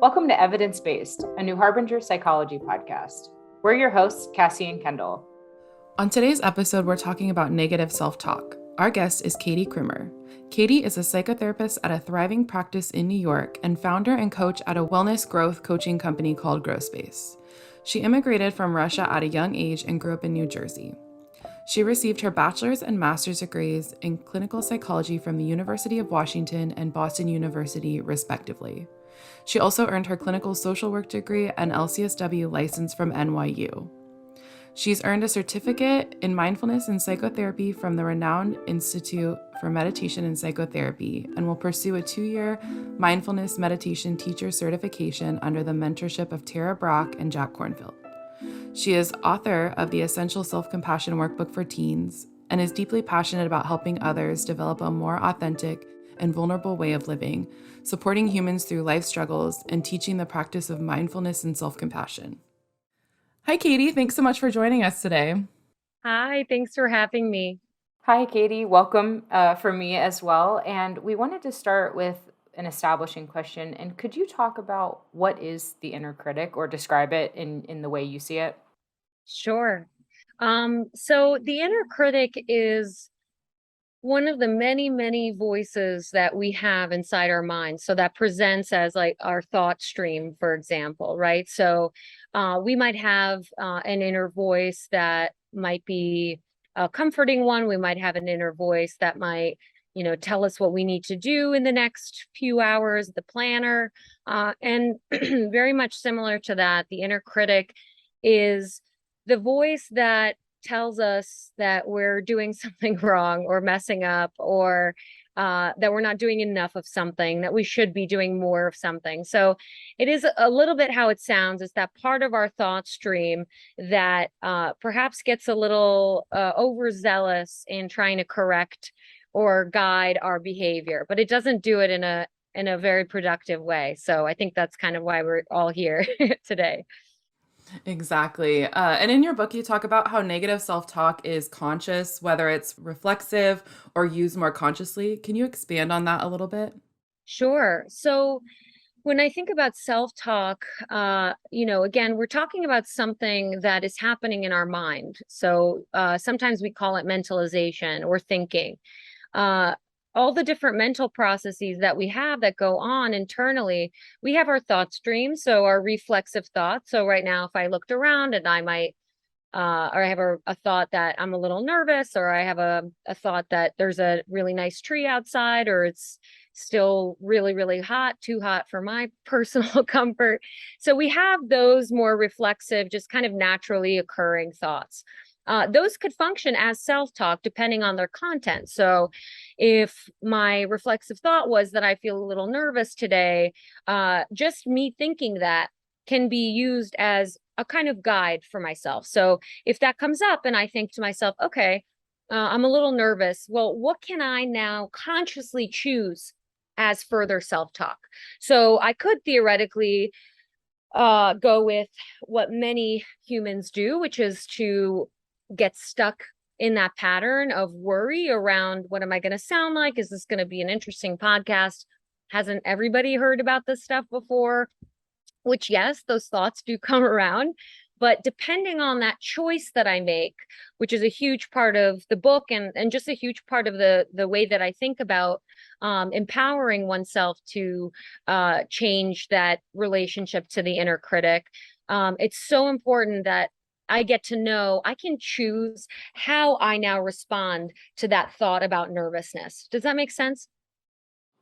Welcome to Evidence Based, a new Harbinger psychology podcast. We're your hosts, Cassie and Kendall. On today's episode, we're talking about negative self-talk. Our guest is Katie Krimer. Katie is a psychotherapist at a thriving practice in New York and founder and coach at a wellness growth coaching company called Grow Space. She immigrated from Russia at a young age and grew up in New Jersey. She received her bachelor's and master's degrees in clinical psychology from the University of Washington and Boston University, respectively. She also earned her clinical social work degree and LCSW license from NYU. She's earned a certificate in mindfulness and psychotherapy from the renowned Institute for Meditation and Psychotherapy and will pursue a 2-year mindfulness meditation teacher certification under the mentorship of Tara Brach and Jack Kornfield. She is author of the Essential Self-Compassion Workbook for Teens and is deeply passionate about helping others develop a more authentic and vulnerable way of living, supporting humans through life struggles, and teaching the practice of mindfulness and self-compassion. Hi, Katie. Thanks so much for joining us today. Hi, thanks for having me. Hi, Katie. Welcome for me as well. And we wanted to start with an establishing question. And could you talk about what is the inner critic or describe it in the way you see it? Sure. So the inner critic is one of the many voices that we have inside our minds. So that presents as like our thought stream, for example, right? So we might have an inner voice that might be a comforting one. We might have an inner voice that might, tell us what we need to do in the next few hours, the planner. And very much similar to that, the inner critic is the voice that tells us that we're doing something wrong or messing up, or that we're not doing enough of something, that we should be doing more of something. So it is a little bit how it sounds. It's that part of our thought stream that perhaps gets a little overzealous in trying to correct or guide our behavior, but it doesn't do it in a very productive way. So I think that's kind of why we're all here today. Exactly. And in your book, you talk about how negative self-talk is conscious, whether it's reflexive or used more consciously. Can you expand on that a little bit? Sure. So when I think about self-talk, again, we're talking about something that is happening in our mind. So sometimes we call it mentalization or thinking. All the different mental processes that we have that go on internally, we have our thought stream, so our reflexive thoughts. So right now, if I looked around and I might, or I have a thought that I'm a little nervous, or I have a thought that there's a really nice tree outside, or it's still really hot, too hot for my personal comfort. So we have those more reflexive, just kind of naturally occurring thoughts. Those could function as self-talk depending on their content. So if my reflexive thought was that I feel a little nervous today, just me thinking that can be used as a kind of guide for myself. So if that comes up and I think to myself, okay, I'm a little nervous. Well, what can I now consciously choose as further self-talk? So I could theoretically go with what many humans do, which is to get stuck in that pattern of worry around, what am I going to sound like? Is this going to be an interesting podcast? Hasn't everybody heard about this stuff before? Which, yes, those thoughts do come around. But depending on that choice that I make, which is a huge part of the book and just a huge part of the way that I think about empowering oneself to change that relationship to the inner critic, it's so important that I get to know I can choose how I now respond to that thought about nervousness. Does that make sense?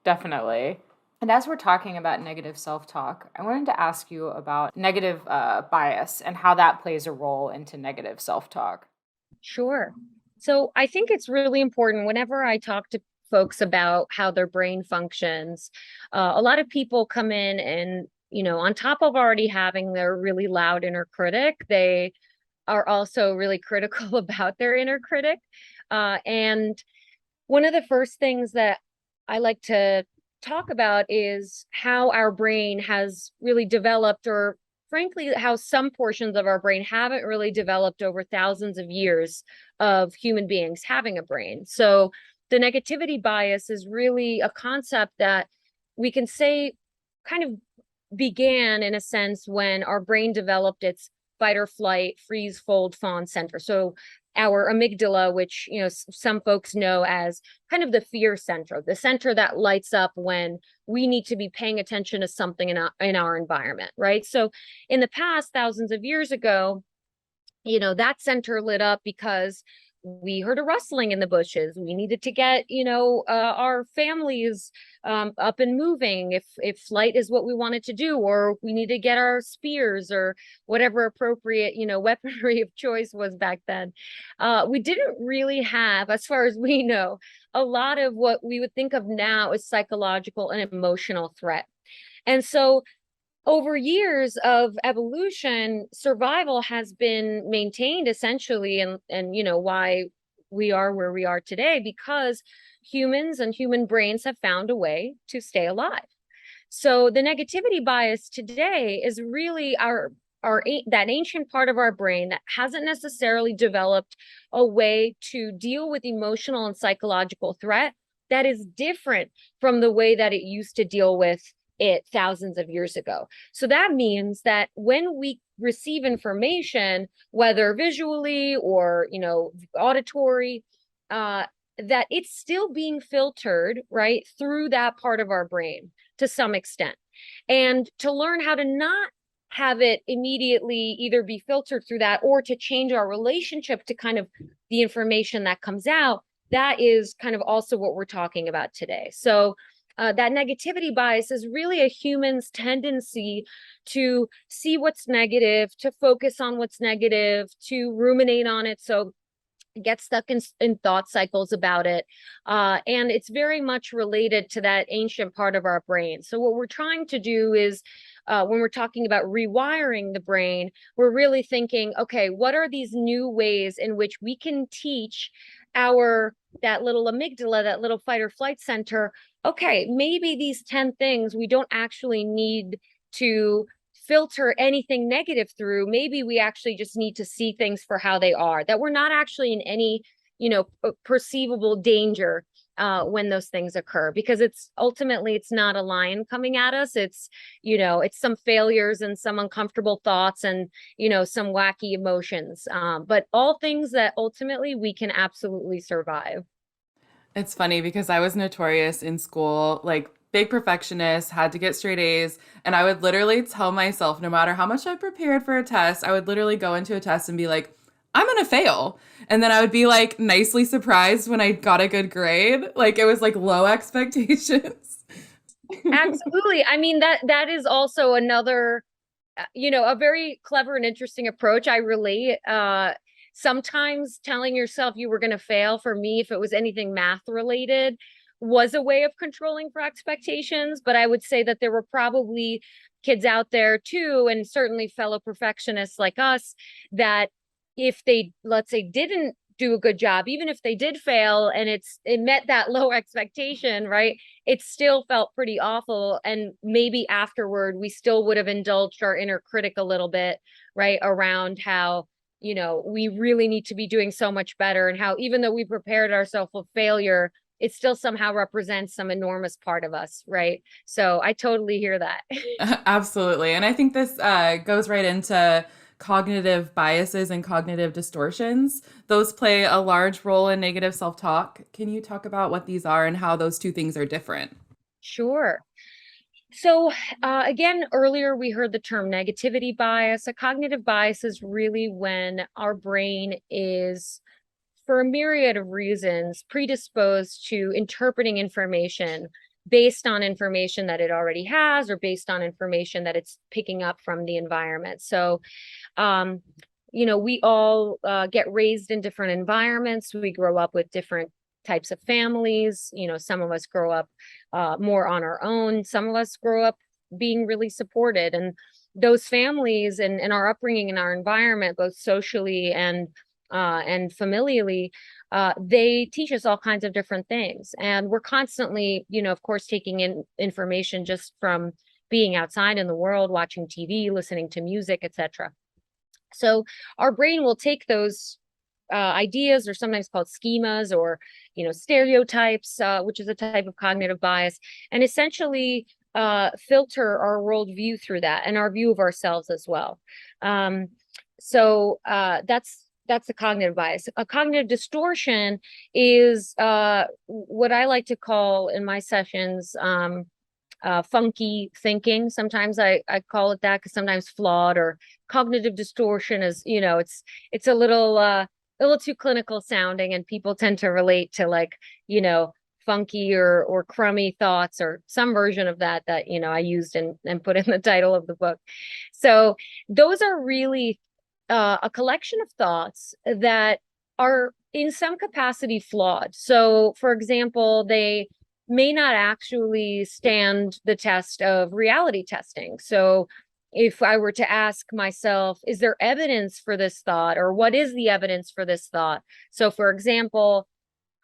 Definitely. And as we're talking about negative self-talk, I wanted to ask you about negative bias and how that plays a role into negative self-talk. Sure. So I think it's really important whenever I talk to folks about how their brain functions. A lot of people come in and, on top of already having their really loud inner critic, they are also really critical about their inner critic. And one of the first things that I like to talk about is how our brain has really developed, or frankly, how some portions of our brain haven't really developed over thousands of years of human beings having a brain. So the negativity bias is really a concept that we can say kind of began in a sense when our brain developed its fight or flight, freeze, fold, fawn center. So our amygdala, which some folks know as kind of the fear center, the center that lights up when we need to be paying attention to something in our environment, right? So in the past, thousands of years ago, that center lit up because we heard a rustling in the bushes. We needed to get, our families up and moving if flight is what we wanted to do, or we need to get our spears or whatever appropriate, weaponry of choice was back then. We didn't really have, as far as we know, a lot of what we would think of now as psychological and emotional threat. And so over years of evolution, survival has been maintained essentially, and why we are where we are today, because humans and human brains have found a way to stay alive. So the negativity bias today is really that ancient part of our brain that hasn't necessarily developed a way to deal with emotional and psychological threat that is different from the way that it used to deal with it thousands of years ago. So that means that when we receive information, whether visually or auditory, that it's still being filtered right through that part of our brain to some extent. And to learn how to not have it immediately either be filtered through that or to change our relationship to kind of the information that comes out, that is kind of also what we're talking about today. So that negativity bias is really a human's tendency to see what's negative, to focus on what's negative, to ruminate on it. So get stuck in thought cycles about it. And it's very much related to that ancient part of our brain. So what we're trying to do is, when we're talking about rewiring the brain, we're really thinking, okay, what are these new ways in which we can teach that little amygdala, that little fight or flight center, okay, maybe these 10 things we don't actually need to filter anything negative through. Maybe we actually just need to see things for how they are, that we're not actually in any, perceivable danger when those things occur, because it's not a lion coming at us. It's some failures and some uncomfortable thoughts and, some wacky emotions, but all things that ultimately we can absolutely survive. It's funny because I was notorious in school, like big perfectionist, had to get straight A's. And I would literally tell myself, no matter how much I prepared for a test, I would literally go into a test and be like, I'm going to fail. And then I would be like nicely surprised when I got a good grade. Like it was like low expectations. Absolutely. I mean, that is also another, a very clever and interesting approach. I relate. Sometimes telling yourself you were going to fail, for me, if it was anything math related, was a way of controlling for expectations. But I would say that there were probably kids out there too, and certainly fellow perfectionists like us, that if they, let's say, didn't do a good job, even if they did fail and it met that low expectation, right, it still felt pretty awful. And maybe afterward we still would have indulged our inner critic a little bit, right, around how we really need to be doing so much better, and how even though we prepared ourselves for failure, it still somehow represents some enormous part of us, right? So I totally hear that. Absolutely. And I think this goes right into cognitive biases and cognitive distortions. Those play a large role in negative self-talk. Can you talk about what these are and how those two things are different? Sure. So again, earlier we heard the term negativity bias. A cognitive bias is really when our brain is, for a myriad of reasons, predisposed to interpreting information based on information that it already has, or based on information that it's picking up from the environment. So, we all get raised in different environments. We grow up with different types of families. Some of us grow up more on our own. Some of us grow up being really supported. And those families and our upbringing and our environment, both socially and familially, they teach us all kinds of different things. And we're constantly, of course, taking in information just from being outside in the world, watching TV, listening to music, etc. So our brain will take those ideas, or sometimes called schemas, or stereotypes, which is a type of cognitive bias, and essentially filter our worldview through that and our view of ourselves as well. That's the cognitive bias. A cognitive distortion is what I like to call in my sessions funky thinking. Sometimes I call it that because sometimes flawed or cognitive distortion is, it's a little too clinical sounding, and people tend to relate to like, funky or crummy thoughts or some version of that I used and put in the title of the book. So those are really a collection of thoughts that are in some capacity flawed. So for example, they may not actually stand the test of reality testing. So if I were to ask myself, is there evidence for this thought, or what is the evidence for this thought? So for example,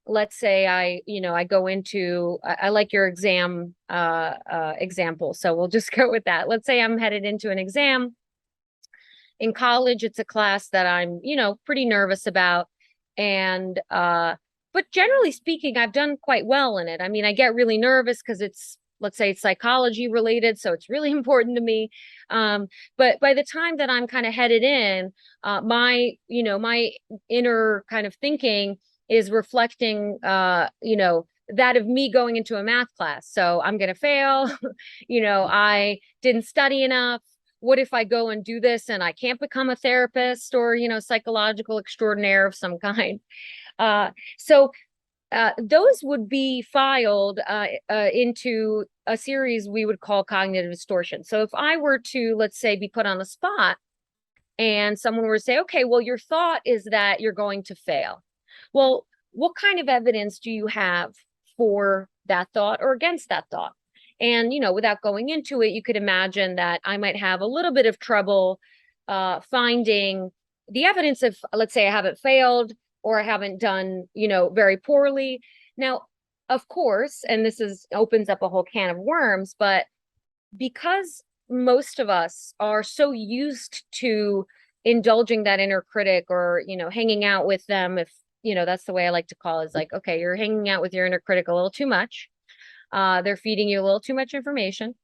let's say I go into, I like your exam example. So we'll just go with that. Let's say I'm headed into an exam in college. It's a class that I'm, pretty nervous about. And, but generally speaking, I've done quite well in it. I mean, I get really nervous because let's say it's psychology related, so it's really important to me. But by the time that I'm kind of headed in, my inner kind of thinking is reflecting, that of me going into a math class. So I'm going to fail. I didn't study enough. What if I go and do this and I can't become a therapist or, psychological extraordinaire of some kind? So those would be filed into a series we would call cognitive distortion. So if I were to, let's say, be put on the spot and someone were to say, okay, well, your thought is that you're going to fail. Well, what kind of evidence do you have for that thought or against that thought? And, without going into it, you could imagine that I might have a little bit of trouble finding the evidence of, let's say I haven't failed or I haven't done, very poorly. Now, of course, and opens up a whole can of worms, but because most of us are so used to indulging that inner critic or, hanging out with them, if, that's the way I like to call it, is like, okay, you're hanging out with your inner critic a little too much. They're feeding you a little too much information.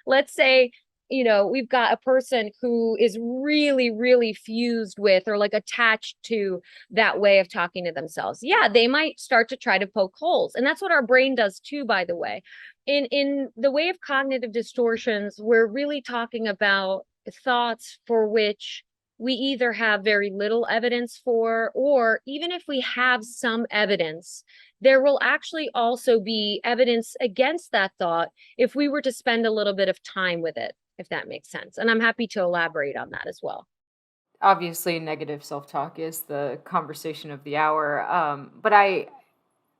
Let's say, we've got a person who is really, really fused with or like attached to that way of talking to themselves. Yeah, they might start to try to poke holes. And that's what our brain does too, by the way. In the way of cognitive distortions, we're really talking about thoughts for which we either have very little evidence for, or even if we have some evidence, there will actually also be evidence against that thought if we were to spend a little bit of time with it, if that makes sense. And I'm happy to elaborate on that as well. Obviously, negative self-talk is the conversation of the hour. But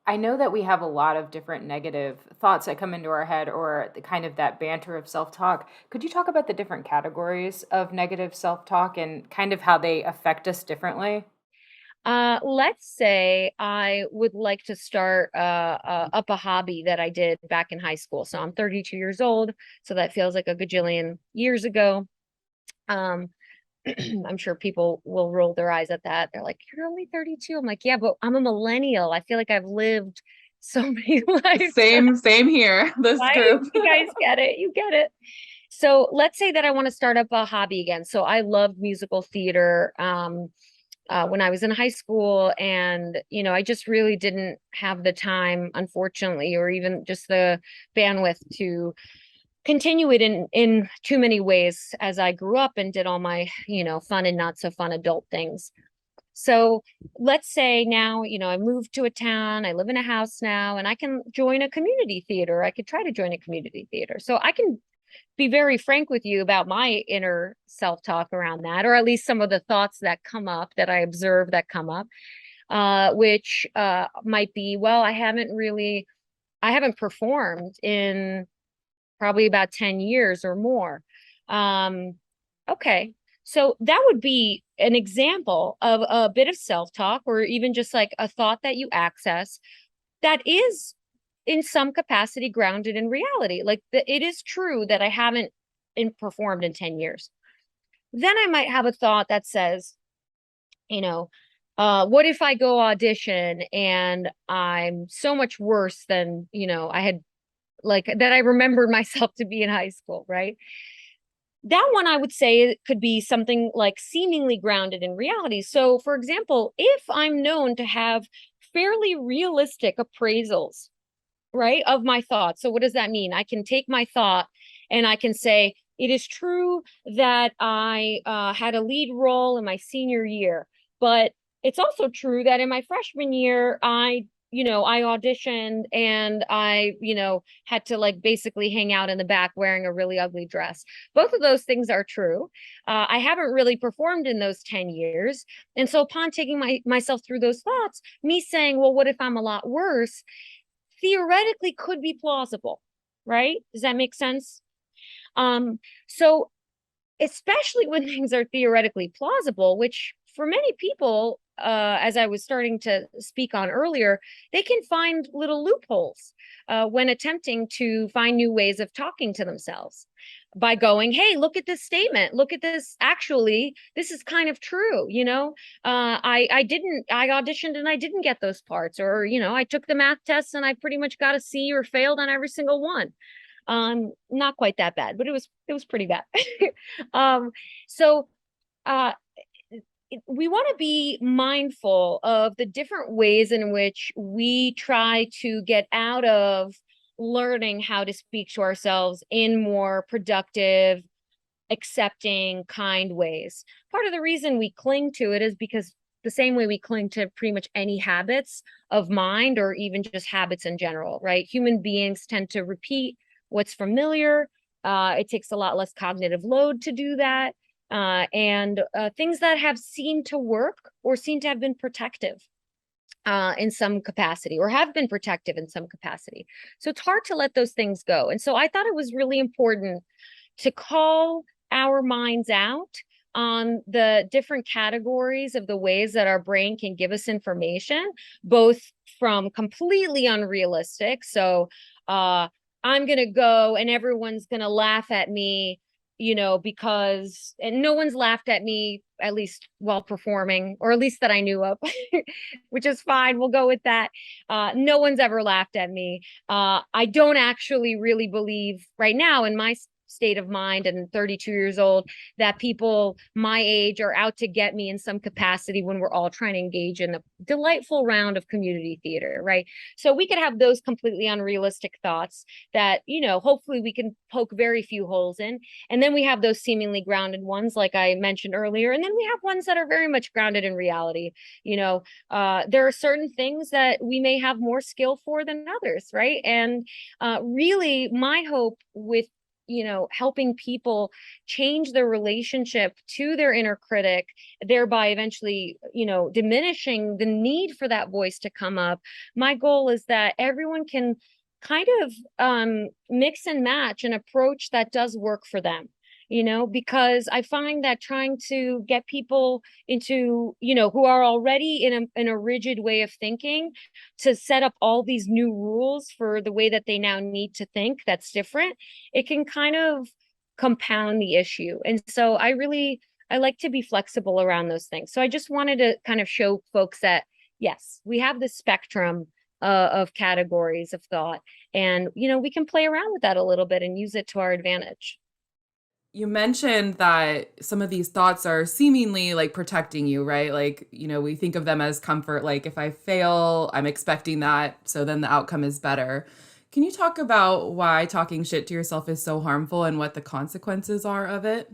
I know that we have a lot of different negative thoughts that come into our head, or the kind of that banter of self-talk. Could you talk about the different categories of negative self-talk and kind of how they affect us differently? Let's say I would like to start up a hobby that I did back in high school. So I'm 32 years old, so that feels like a gajillion years ago. Um, I'm sure people will roll their eyes at that. They're like, "You're only 32." I'm like, "Yeah, but I'm a millennial. I feel like I've lived so many lives." Same here, this Right? group. You guys get it. You get it. So let's say that I want to start up a hobby again. So I loved musical theater when I was in high school, and I just really didn't have the time, unfortunately, or even just the bandwidth to continue it in too many ways as I grew up and did all my, fun and not so fun adult things. So let's say now, I moved to a town, I live in a house now, and I can join a community theater. I could try to join a community theater. So I can be very frank with you about my inner self-talk around that, or at least some of the thoughts that come up that I observe that come up, which might be, well, I haven't performed in probably about 10 years or more. Okay. So that would be an example of a bit of self-talk, or even just like a thought that you access that is in some capacity grounded in reality. Like it is true that I haven't performed in 10 years. Then I might have a thought that says, what if I go audition and I'm so much worse than, I had like that I remembered myself to be in high school, right? That one I would say it could be something like seemingly grounded in reality. So, for example, if I'm known to have fairly realistic appraisals, right, of my thoughts. So, what does that mean? I can take my thought and I can say, it is true that I had a lead role in my senior year, but it's also true that in my freshman year, I auditioned and had to like basically hang out in the back wearing a really ugly dress. Both of those things are true. I haven't really performed in those 10 years. And so upon taking myself through those thoughts, me saying, well, what if I'm a lot worse? Theoretically could be plausible, right? Does that make sense? So especially when things are theoretically plausible, which for many people, as I was starting to speak on earlier, they can find little loopholes when attempting to find new ways of talking to themselves by going, hey, look at this statement, look at this, actually this is kind of true, I auditioned and I didn't get those parts, or I took the math tests and I pretty much got a C or failed on every single one. Not quite that bad, but it was pretty bad. um so uh we want to be mindful of the different ways in which we try to get out of learning how to speak to ourselves in more productive, accepting, kind ways. Part of the reason we cling to it is because the same way we cling to pretty much any habits of mind, or even just habits in general, right? Human beings tend to repeat what's familiar. It takes a lot less cognitive load to do that. And things that have seemed to work or seem to have been protective in some capacity, or have been protective in some capacity. So it's hard to let those things go. And so I thought it was really important to call our minds out on the different categories of the ways that our brain can give us information, both from completely unrealistic. So I'm going to go and everyone's going to laugh at me, because, and no one's laughed at me, at least while performing, or at least that I knew of, which is fine. We'll go with that. No one's ever laughed at me. I don't actually really believe right now in my state of mind and 32 years old that people my age are out to get me in some capacity when we're all trying to engage in a delightful round of community theater, right? So we could have those completely unrealistic thoughts that, hopefully we can poke very few holes in. And then we have those seemingly grounded ones, like I mentioned earlier. And then we have ones that are very much grounded in reality. There are certain things that we may have more skill for than others, right? And really, my hope with helping people change their relationship to their inner critic, thereby eventually, diminishing the need for that voice to come up. My goal is that everyone can kind of mix and match an approach that does work for them. Because I find that trying to get people into, who are already in a rigid way of thinking, to set up all these new rules for the way that they now need to think that's different, it can kind of compound the issue. And so I like to be flexible around those things. So I just wanted to kind of show folks that, yes, we have this spectrum of categories of thought, and, we can play around with that a little bit and use it to our advantage. You mentioned that some of these thoughts are seemingly like protecting you, right? Like, we think of them as comfort. Like, if I fail, I'm expecting that, so then the outcome is better. Can you talk about why talking shit to yourself is so harmful and what the consequences are of it?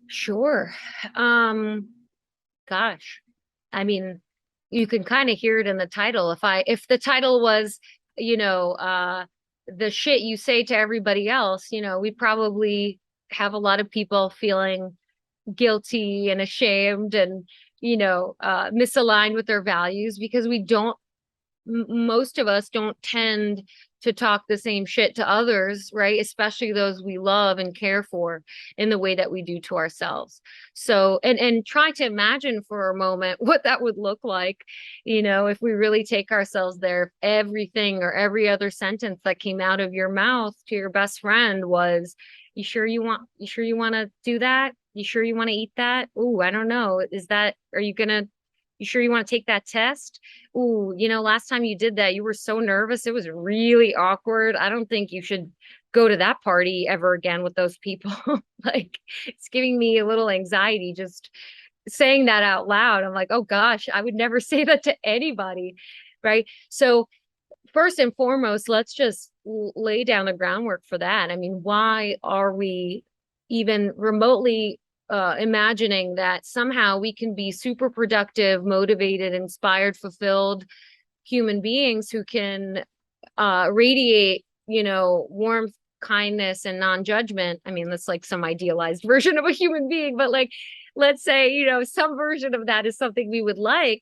Sure. Gosh, I mean, you can kind of hear it in the title. If the title was, the shit you say to everybody else, we'd probably have a lot of people feeling guilty and ashamed and, misaligned with their values, because most of us don't tend to talk the same shit to others, right? Especially those we love and care for, in the way that we do to ourselves. So, and try to imagine for a moment what that would look like, if we really take ourselves there. Everything or every other sentence that came out of your mouth to your best friend was, you sure you want to do that? You sure you want to eat that? Ooh, I don't know. Are you gonna You sure you want to take that test? Ooh, last time you did that, you were so nervous. It was really awkward. I don't think you should go to that party ever again with those people. Like, it's giving me a little anxiety just saying that out loud. I'm like, oh gosh, I would never say that to anybody. Right. So, first and foremost, let's just lay down the groundwork for that. I mean, why are we even remotely imagining that somehow we can be super productive, motivated, inspired, fulfilled human beings who can radiate, warmth, kindness, and non-judgment? I mean, that's like some idealized version of a human being, but like, let's say, some version of that is something we would like.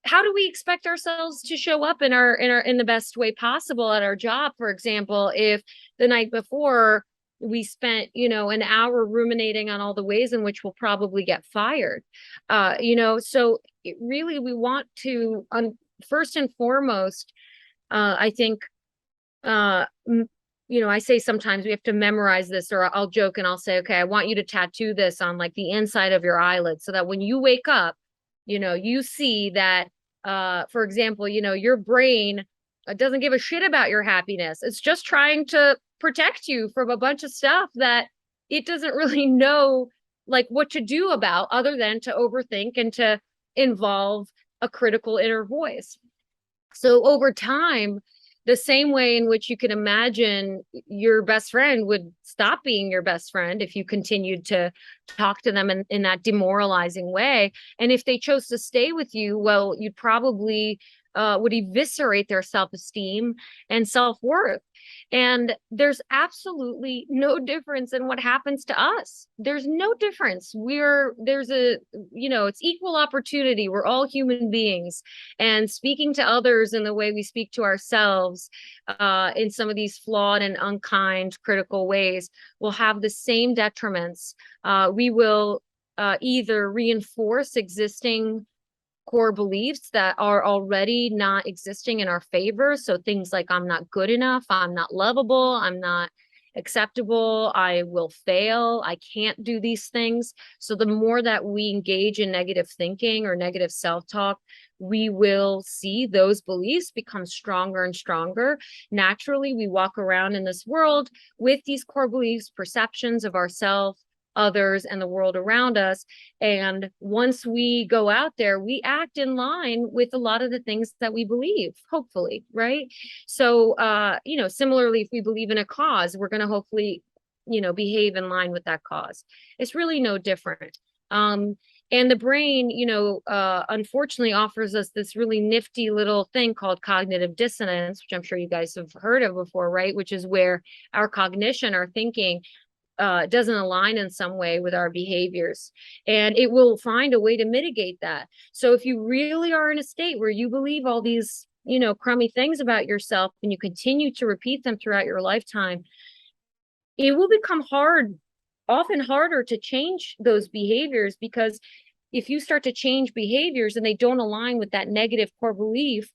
How do we expect ourselves to show up in the best way possible at our job, for example, if the night before we spent, an hour ruminating on all the ways in which we'll probably get fired? So really, we want to, first and foremost, I think, uh, I say sometimes we have to memorize this, or I'll joke and I'll say, okay, I want you to tattoo this on like the inside of your eyelid so that when you wake up, you see that, for example, your brain doesn't give a shit about your happiness. It's just trying to protect you from a bunch of stuff that it doesn't really know like what to do about, other than to overthink and to involve a critical inner voice. So over time, the same way in which you can imagine your best friend would stop being your best friend if you continued to talk to them in that demoralizing way. And if they chose to stay with you, well, you'd probably would eviscerate their self-esteem and self-worth. And there's absolutely no difference in what happens to us. There's no difference. It's equal opportunity. We're all human beings. And speaking to others in the way we speak to ourselves, in some of these flawed and unkind, critical ways, will have the same detriments. We will either reinforce existing core beliefs that are already not existing in our favor. So things like, I'm not good enough, I'm not lovable, I'm not acceptable, I will fail, I can't do these things. So the more that we engage in negative thinking or negative self-talk, we will see those beliefs become stronger and stronger. Naturally, we walk around in this world with these core beliefs, perceptions of ourselves, others, and the world around us. And once we go out there, we act in line with a lot of the things that we believe, hopefully, right? So, similarly, if we believe in a cause, we're going to hopefully, behave in line with that cause. It's really no different. And the brain, unfortunately offers us this really nifty little thing called cognitive dissonance, which I'm sure you guys have heard of before, right? Which is where our cognition, our thinking, doesn't align in some way with our behaviors, and it will find a way to mitigate that. So if you really are in a state where you believe all these, crummy things about yourself, and you continue to repeat them throughout your lifetime, it will become often harder to change those behaviors, because if you start to change behaviors and they don't align with that negative core belief,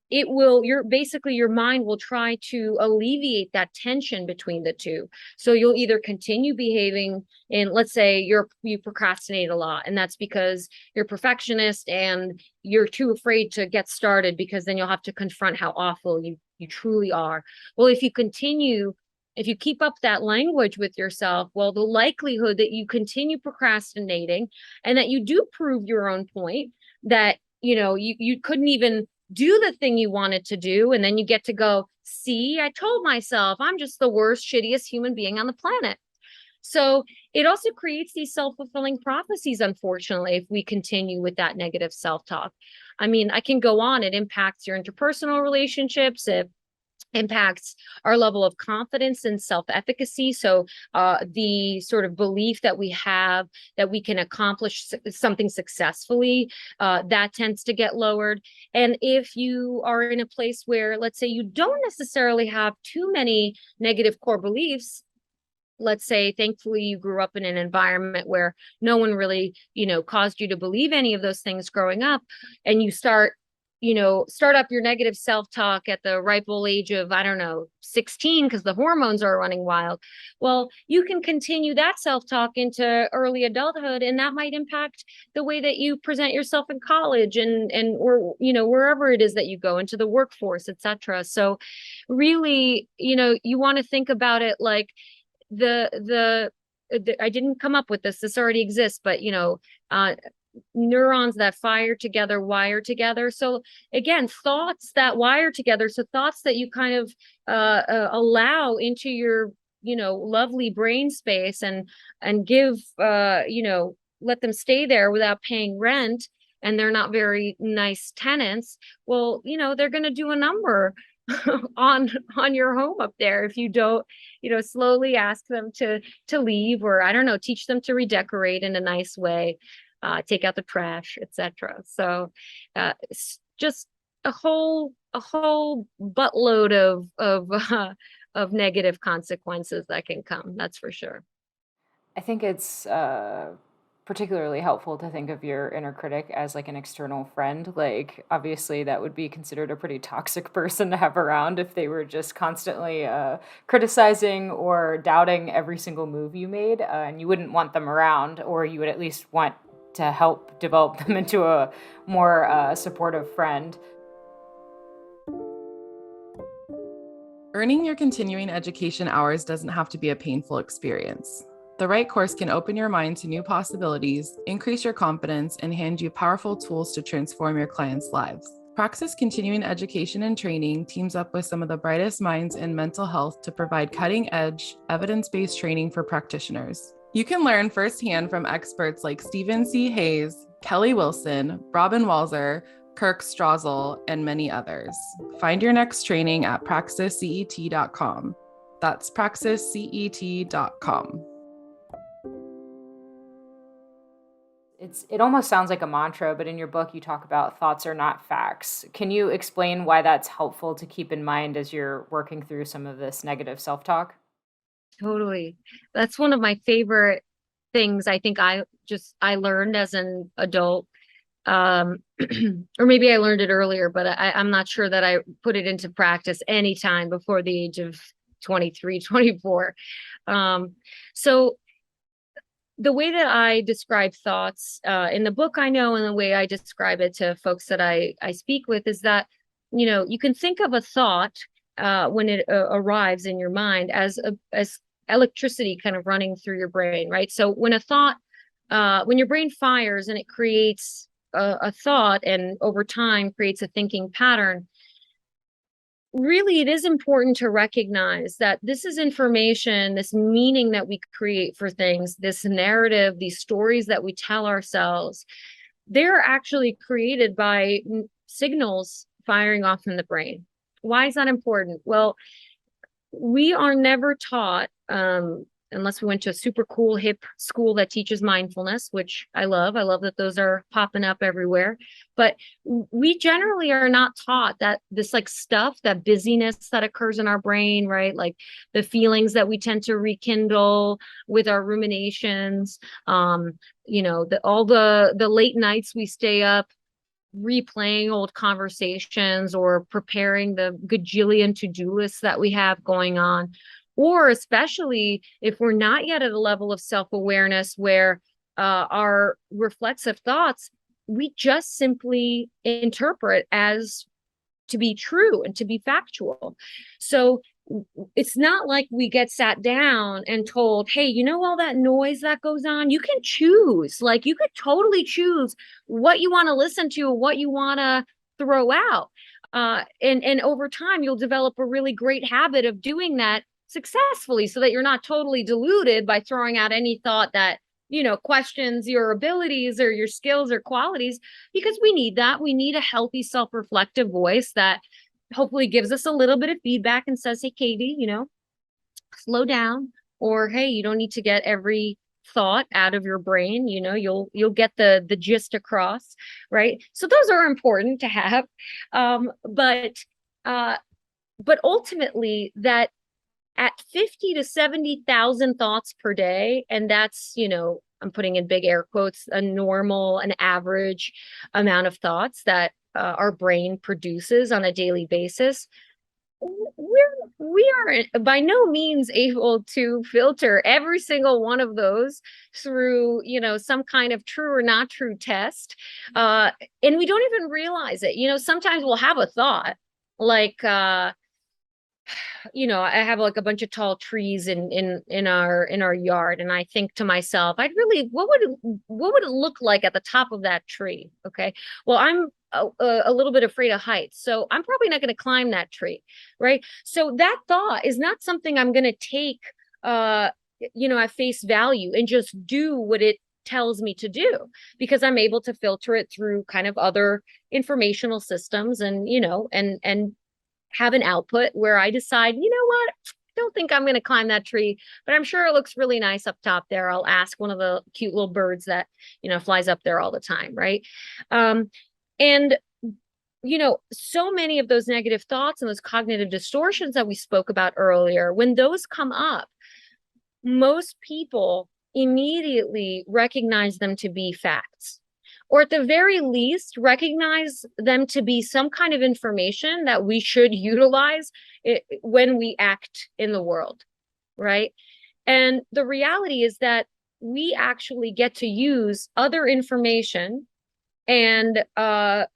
your mind will try to alleviate that tension between the two. So you'll either continue behaving, and let's say you procrastinate a lot, and that's because you're a perfectionist and you're too afraid to get started, because then you'll have to confront how awful you truly are. Well, if you keep up that language with yourself, well, the likelihood that you continue procrastinating and that you do prove your own point, that you couldn't even do the thing you wanted to do, and then you get to go, see, I told myself I'm just the worst, shittiest human being on the planet. So it also creates these self-fulfilling prophecies, unfortunately, if we continue with that negative self-talk. I mean, I can go on. It impacts your interpersonal relationships. It impacts our level of confidence and self-efficacy. So the sort of belief that we have that we can accomplish something successfully, that tends to get lowered. And if you are in a place where, let's say, you don't necessarily have too many negative core beliefs, let's say, thankfully, you grew up in an environment where no one really, caused you to believe any of those things growing up, and you start start up your negative self-talk at the ripe old age of, I don't know, 16, because the hormones are running wild. Well, you can continue that self-talk into early adulthood, and that might impact the way that you present yourself in college or wherever it is that you go into the workforce, etc. So really, you want to think about it like the I didn't come up with this already exists, but neurons that fire together wire together. So again, thoughts that wire together, so thoughts that you kind of allow into your lovely brain space and give let them stay there without paying rent, and they're not very nice tenants. Well, they're going to do a number on your home up there if you don't slowly ask them to leave, or I don't know, teach them to redecorate in a nice way, take out the trash, etc. So it's just a whole buttload of negative consequences that can come. That's for sure. I think it's particularly helpful to think of your inner critic as like an external friend. Like, obviously, that would be considered a pretty toxic person to have around if they were just constantly criticizing or doubting every single move you made, and you wouldn't want them around, or you would at least want to help develop them into a more supportive friend. Earning your continuing education hours doesn't have to be a painful experience. The right course can open your mind to new possibilities, increase your confidence, and hand you powerful tools to transform your clients' lives. Praxis Continuing Education and Training teams up with some of the brightest minds in mental health to provide cutting-edge, evidence-based training for practitioners. You can learn firsthand from experts like Stephen C. Hayes, Kelly Wilson, Robin Walzer, Kirk Strazel, and many others. Find your next training at praxiscet.com. That's praxiscet.com. It almost sounds like a mantra, but in your book you talk about thoughts are not facts. Can you explain why that's helpful to keep in mind as you're working through some of this negative self-talk? Totally. That's one of my favorite things I think I learned as an adult. Or maybe I learned it earlier, but I'm not sure that I put it into practice anytime before the age of 23, 24. So the way that I describe thoughts in the book, I know, and the way I describe it to folks that I speak with is that, you can think of a thought when it arrives in your mind as electricity kind of running through your brain, right? So when when your brain fires and it creates a thought, and over time creates a thinking pattern, really it is important to recognize that this is information, this meaning that we create for things, this narrative, these stories that we tell ourselves, they're actually created by signals firing off in the brain. Why is that important? Well, we are never taught, unless we went to a super cool hip school that teaches mindfulness, which I love. I love that those are popping up everywhere. But we generally are not taught that this like stuff, that busyness that occurs in our brain, right? Like the feelings that we tend to rekindle with our ruminations, all the late nights we stay up replaying old conversations or preparing the gajillion to-do lists that we have going on, or especially if we're not yet at a level of self-awareness where our reflexive thoughts, we just simply interpret as to be true and to be factual. So it's not like we get sat down and told, hey, all that noise that goes on, you can choose. Like, you could totally choose what you want to listen to, what you want to throw out. And over time, you'll develop a really great habit of doing that successfully, so that you're not totally deluded by throwing out any thought that, questions your abilities or your skills or qualities, because we need that. We need a healthy, self-reflective voice that hopefully gives us a little bit of feedback and says, hey, Katie, slow down, or hey, you don't need to get every thought out of your brain. You'll get the gist across, right? So those are important to have. But ultimately, that at 50 to 70,000 thoughts per day, and that's, I'm putting in big air quotes, an average amount of thoughts that our brain produces on a daily basis, we are by no means able to filter every single one of those through, some kind of true or not true test. And we don't even realize it. Sometimes we'll have a thought like, I have like a bunch of tall trees in our yard, and I think to myself, what would it look like at the top of that tree? Okay, well, I'm a little bit afraid of heights, so I'm probably not going to climb that tree, right? So that thought is not something I'm going to take, at face value and just do what it tells me to do, because I'm able to filter it through kind of other informational systems, and have an output where I decide, what, I don't think I'm going to climb that tree, but I'm sure it looks really nice up top there. I'll ask one of the cute little birds that, flies up there all the time. Right. And, so many of those negative thoughts and those cognitive distortions that we spoke about earlier, when those come up, most people immediately recognize them to be facts, or at the very least, recognize them to be some kind of information that we should utilize when we act in the world, right? And the reality is that we actually get to use other information and, a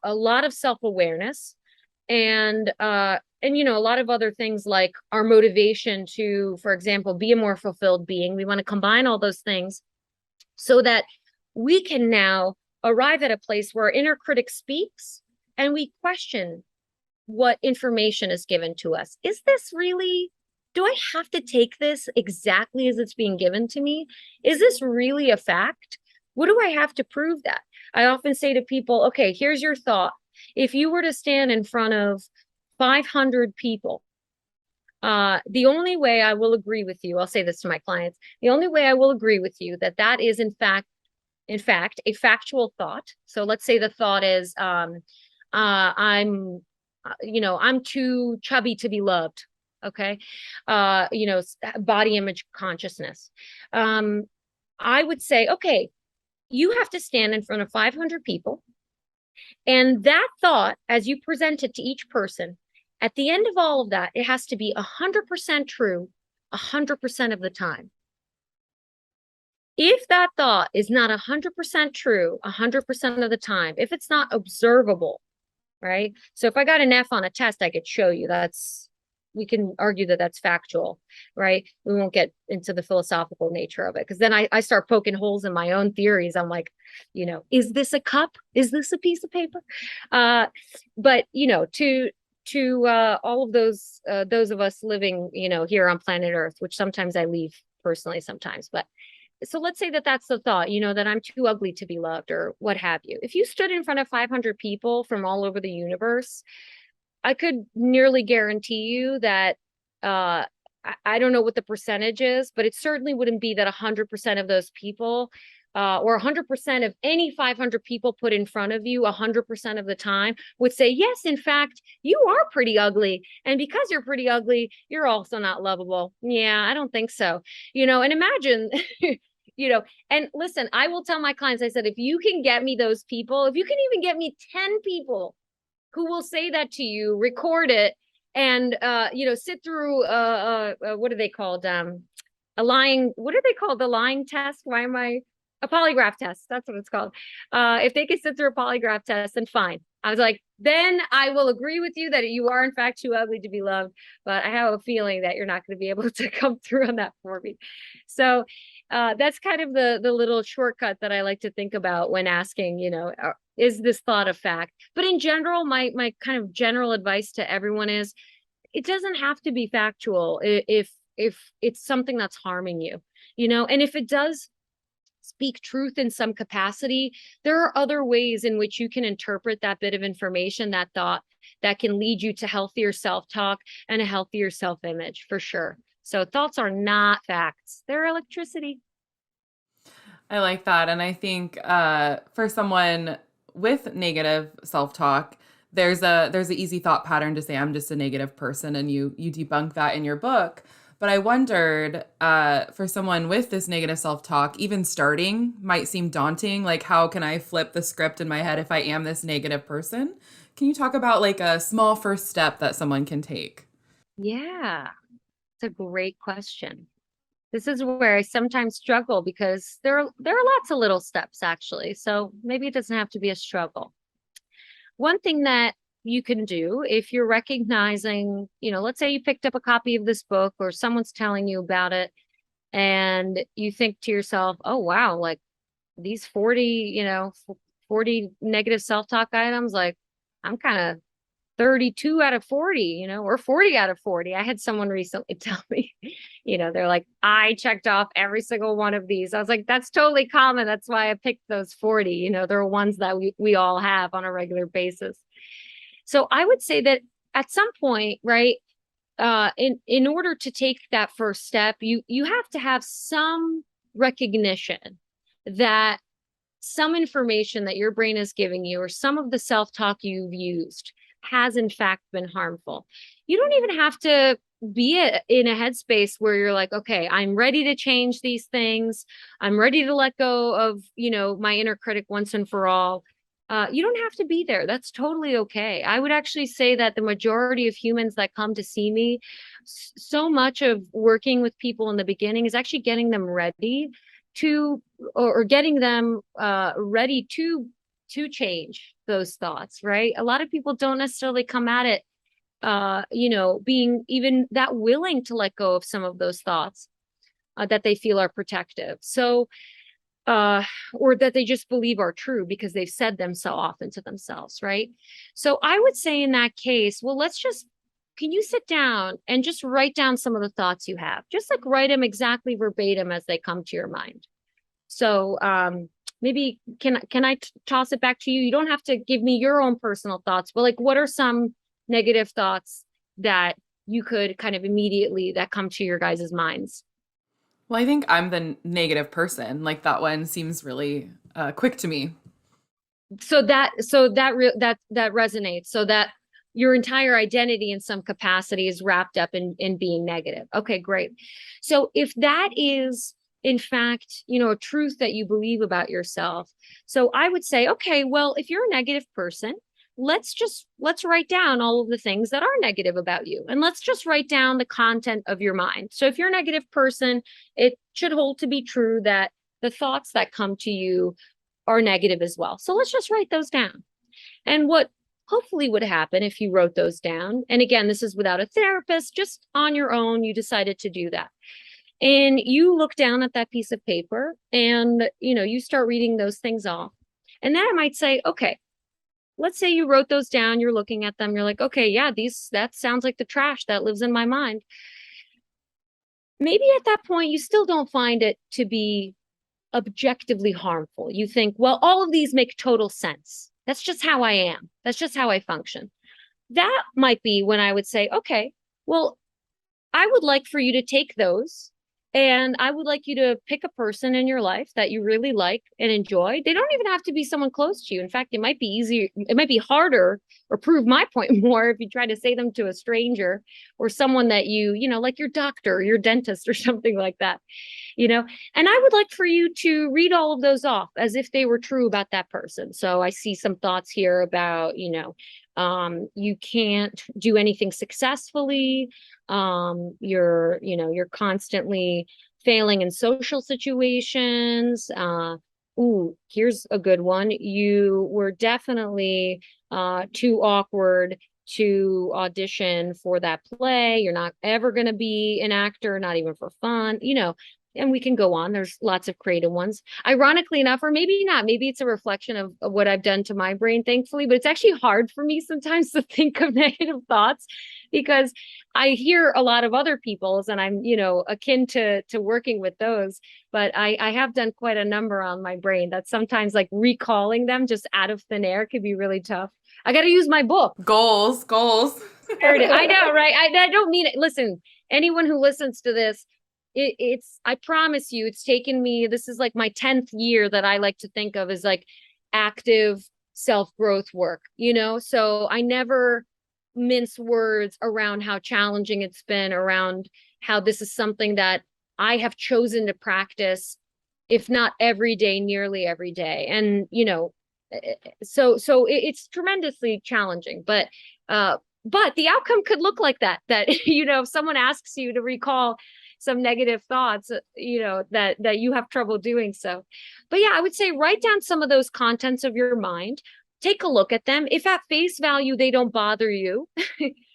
lot of self-awareness and, a lot of other things like our motivation to, for example, be a more fulfilled being. We want to combine all those things so that we can now arrive at a place where our inner critic speaks and we question what information is given to us. Is this really, do I have to take this exactly as it's being given to me? Is this really a fact? What do I have to prove that? I often say to people, okay, here's your thought. If you were to stand in front of 500 people, the only way I will agree with you, I'll say this to my clients, the only way I will agree with you that is in fact, a factual thought. So let's say the thought is, I'm too chubby to be loved. Okay. Body image consciousness. I would say, okay, you have to stand in front of 500 people. And that thought, as you present it to each person, at the end of all of that, it has to be 100% true, 100% of the time. If that thought is not 100% true 100% of the time, if it's not observable, right? So if I got an F on a test, I could show you we can argue that that's factual, right? We won't get into the philosophical nature of it, because then I start poking holes in my own theories. I'm like, is this a cup? Is this a piece of paper? But to all of those of us living, here on planet Earth, which sometimes I leave personally sometimes, but so let's say that that's the thought, that I'm too ugly to be loved or what have you. If you stood in front of 500 people from all over the universe, I could nearly guarantee you that, I don't know what the percentage is, but it certainly wouldn't be that 100% of those people, or 100% of any 500 people put in front of you 100% of the time would say, yes, in fact, you are pretty ugly. And because you're pretty ugly, you're also not lovable. Yeah, I don't think so. And imagine, and listen, I will tell my clients, I said, if you can get me those people, if you can even get me 10 people who will say that to you, record it, and sit through what are they called? What are they called? The lying test? A polygraph test. That's what it's called. If they can sit through a polygraph test, then fine. I was like, then I will agree with you that you are in fact too ugly to be loved, but I have a feeling that you're not going to be able to come through on that for me. So that's kind of the little shortcut that I like to think about when asking, is this thought a fact? But in general, my kind of general advice to everyone is, it doesn't have to be factual if it's something that's harming you, and if it does speak truth in some capacity, there are other ways in which you can interpret that bit of information, that thought, that can lead you to healthier self-talk and a healthier self-image, for sure. So thoughts are not facts. They're electricity. I like that. And I think for someone with negative self-talk, there's an easy thought pattern to say, I'm just a negative person. And you debunk that in your book. But I wondered, for someone with this negative self-talk, even starting might seem daunting. Like, how can I flip the script in my head if I am this negative person? Can you talk about like a small first step that someone can take? Yeah, it's a great question. This is where I sometimes struggle because there are lots of little steps actually. So maybe it doesn't have to be a struggle. One thing that you can do if you're recognizing, let's say you picked up a copy of this book or someone's telling you about it and you think to yourself, "Oh wow, like these 40, 40 negative self-talk items, like I'm kind of 32 out of 40, or 40 out of 40." I had someone recently tell me, they're like, "I checked off every single one of these." I was like, "That's totally common. That's why I picked those 40." There are ones that we all have on a regular basis. So I would say that at some point, right, in order to take that first step, you have to have some recognition that some information that your brain is giving you or some of the self-talk you've used has in fact been harmful. You don't even have to be in a headspace where you're like, okay, I'm ready to change these things. I'm ready to let go of, my inner critic once and for all. You don't have to be there. That's totally okay. I would actually say that the majority of humans that come to see me, so much of working with people in the beginning is actually getting them ready to or getting them ready to change those thoughts, right? A lot of people don't necessarily come at it being even that willing to let go of some of those thoughts that they feel are protective. So or that they just believe are true because they've said them so often to themselves, right? So I would say in that case, well, can you sit down and just write down some of the thoughts you have? Just like write them exactly verbatim as they come to your mind. So maybe can I toss it back to you? You don't have to give me your own personal thoughts, but like what are some negative thoughts that you could kind of immediately that come to your guys' minds? Well, I think I'm the negative person. Like that one seems really quick to me. So that resonates. So that your entire identity in some capacity is wrapped up in being negative. Okay, great. So if that is in fact, a truth that you believe about yourself. So I would say, okay, well, if you're a negative person, let's write down all of the things that are negative about you. And let's just write down the content of your mind. So if you're a negative person, it should hold to be true that the thoughts that come to you are negative as well. So let's just write those down. And what hopefully would happen if you wrote those down, and again, this is without a therapist, just on your own, you decided to do that. And you look down at that piece of paper and, you start reading those things off. And then I might say, okay, let's say you wrote those down, you're looking at them, you're like, okay, yeah, that sounds like the trash that lives in my mind. Maybe at that point, you still don't find it to be objectively harmful. You think, well, all of these make total sense. That's just how I am. That's just how I function. That might be when I would say, okay, well, I would like for you to take those and I would like you to pick a person in your life that you really like and enjoy. They don't even have to be someone close to you. In fact, it might be easier, it might be harder or prove my point more if you try to say them to a stranger or someone that like your doctor, or your dentist or something like that, And I would like for you to read all of those off as if they were true about that person. So I see some thoughts here about, you can't do anything successfully. You're constantly failing in social situations. Here's a good one. You were definitely too awkward to audition for that play. You're not ever going to be an actor, not even for fun, and we can go on. There's lots of creative ones. Ironically enough, or maybe not, maybe it's a reflection of what I've done to my brain, thankfully, but it's actually hard for me sometimes to think of negative thoughts because I hear a lot of other people's and I'm, akin to working with those, but I have done quite a number on my brain that sometimes like recalling them just out of thin air could be really tough. I got to use my book. Goals. I know, right? I don't mean it. Listen, anyone who listens to this, I promise you, it's taken me, this is like my 10th year that I like to think of as like active self-growth work, So I never mince words around how challenging it's been, around how this is something that I have chosen to practice, if not every day, nearly every day. And, it's tremendously challenging, but the outcome could look like that, if someone asks you to recall some negative thoughts, that you have trouble doing so. But yeah, I would say write down some of those contents of your mind, take a look at them. If at face value they don't bother you,